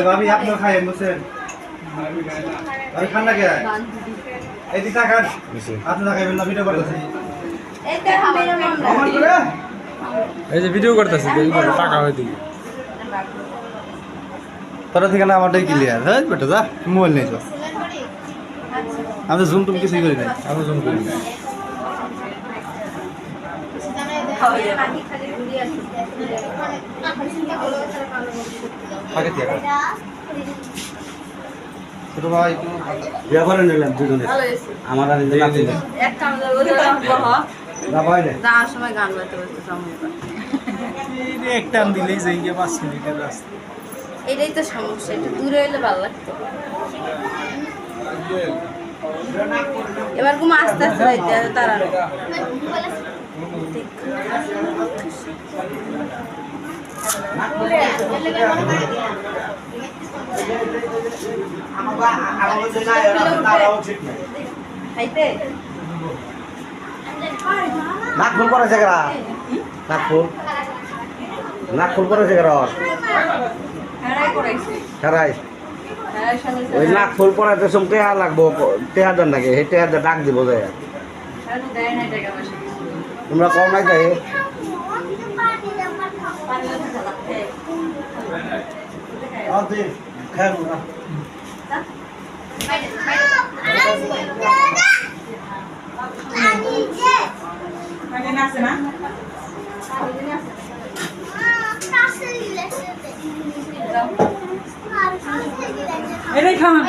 ভাবি আপনি খাইয়েন বুঝছেন আমি খান না কে এই দিকটা খান আপনি না খাইবেন না ভিডিও করতেছি এই যে ভিডিও করতেছি টাকা হয়ে দিবি তোরা থেকে না আমারটাই ক্লিয়ার হ্যাঁ বেটা যা মোবাইল নেই তো আমি জুম টুম কিছুই করি নাই আমি জুম করি না আগে থেকে ছোট ভাই বিয়া করে নিলাম দুজনে আমার আর একটা আমাদের ওদের না ভাই রে যাওয়ার সময় গান গাইতে বসতে সামনে এক টান দিলেই যাই গিয়ে 5 মিনিটের রাস্তা এটাই তো সমস্যা, একটু দূরে হলে ভালো লাগতো। এবার ঘুম আস্তে আস্তে যাইতে হবে তারা খাইতে নাকফুল পরে জায়গা নাকফুল পরে জায়গা খারাই ওই নাকফুল পরাতে সব টেহা লাগবো টেহা দেন নাকি সেই টেহা ডাক দিব যায় তোমরা কম নাই যাই এটাই খাওয়া